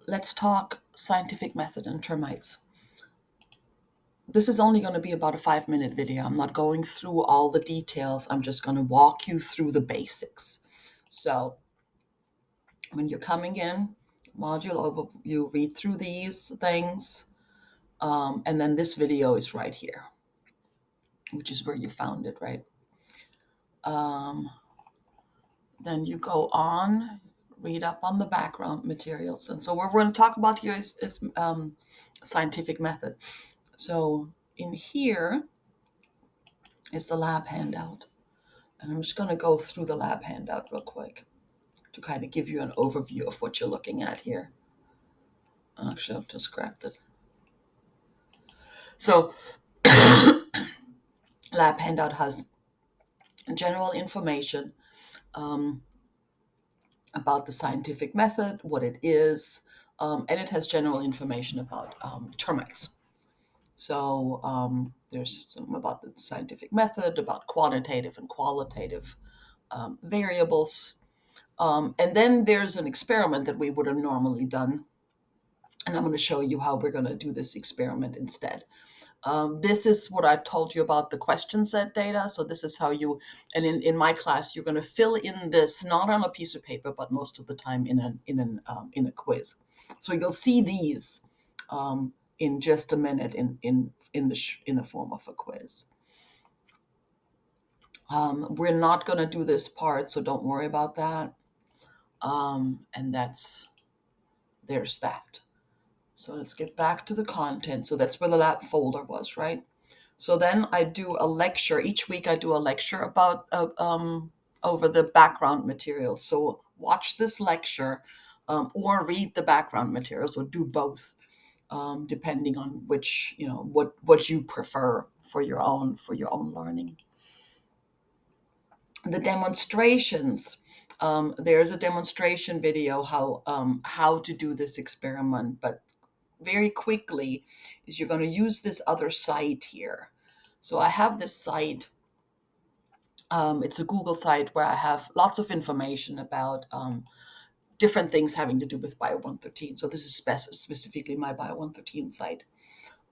let's talk scientific method and termites. This is only going to be about a 5-minute video. I'm not going through all the details. I'm just going to walk you through the basics. So when you're coming in, module overview, read through these things, and then this video is right here, which is where you found it, right? Then you go on, read up on the background materials. And so what we're going to talk about here is scientific method. So in here is the lab handout. And I'm just going to go through the lab handout real quick to kind of give you an overview of what you're looking at here. Actually, I've just grabbed it. So lab handout has general information about the scientific method, what it is, and it has general information about termites. So there's some about the scientific method, about quantitative and qualitative variables. And then there's an experiment that we would have normally done. And I'm going to show you how we're going to do this experiment instead. This is what I told you about the question set data. So this is how you, and in my class, you're going to fill in this not on a piece of paper, but most of the time in a quiz. So you'll see these in just a minute in the form of a quiz. We're not going to do this part, so don't worry about that. And there's that. So let's get back to the content. So that's where the lab folder was, right? So then I do a lecture. Each week I do a lecture about over the background materials. So watch this lecture or read the background materials, or do both, depending on which, what you prefer for your own learning. The demonstrations. There's a demonstration video how to do this experiment, but very quickly is you're going to use this other site here. So I have this site. It's a Google site where I have lots of information about different things having to do with Bio 113. So this is specifically my Bio 113 site.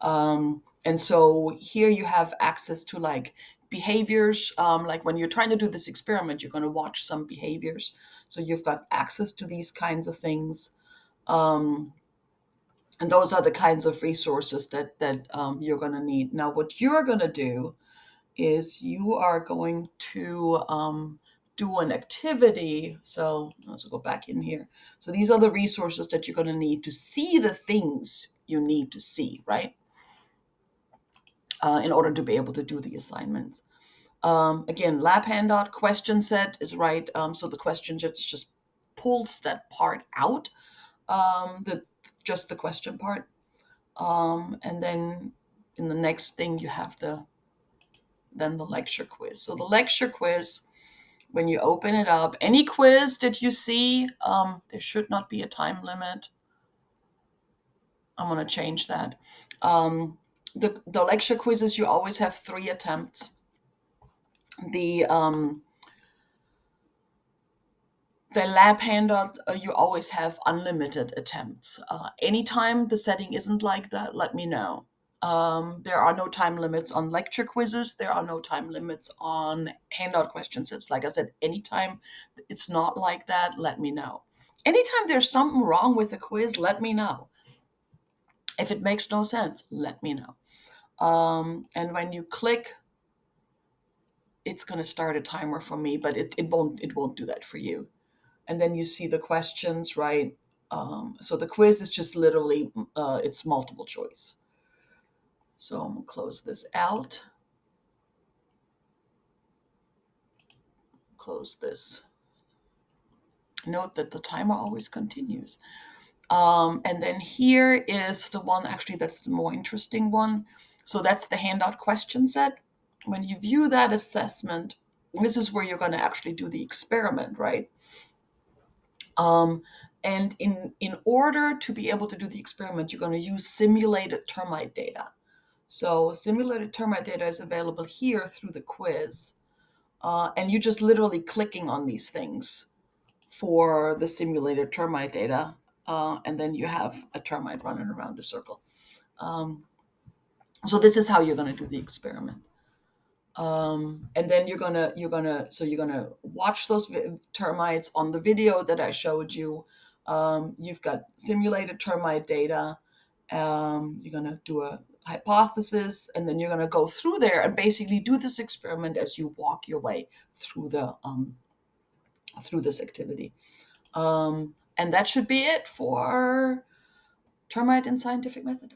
And so here you have access to like behaviors. Like when you're trying to do this experiment, you're going to watch some behaviors. So you've got access to these kinds of things. And those are the kinds of resources that you're going to need. Now, what you're going to do is you are going to do an activity. So let's go back in here. So these are the resources that you're going to need to see the things you need to see, right? In order to be able to do the assignments. Again, lab handout question set is right. So the question just pulls that part out, just the question part. And then in the next thing you have the lecture quiz. So the lecture quiz, when you open it up, any quiz that you see, there should not be a time limit. I'm going to change that. The lecture quizzes, you always have 3 attempts. The lab handout, you always have unlimited attempts. Anytime the setting isn't like that, let me know. There are no time limits on lecture quizzes. There are no time limits on handout questions. It's like I said, anytime it's not like that, let me know. Anytime there's something wrong with the quiz, let me know. If it makes no sense, let me know. And when you click, it's going to start a timer for me, but it won't do that for you. And then you see the questions, right? So the quiz is just literally, it's multiple choice. So I'm going to close this out. Close this. Note that the timer always continues. And then here is the one, actually, that's the more interesting one. So that's the handout question set. When you view that assessment, this is where you're going to actually do the experiment, right? And in order to be able to do the experiment, you're going to use simulated termite data. So simulated termite data is available here through the quiz. And you're just literally clicking on these things for the simulated termite data. and then you have a termite running around a circle. So this is how you're going to do the experiment. And then you're gonna watch those termites on the video that I showed you. You've got simulated termite data. You're gonna do a hypothesis, and then you're gonna go through there and basically do this experiment as you walk your way through the through this activity. And that should be it for termite and scientific method.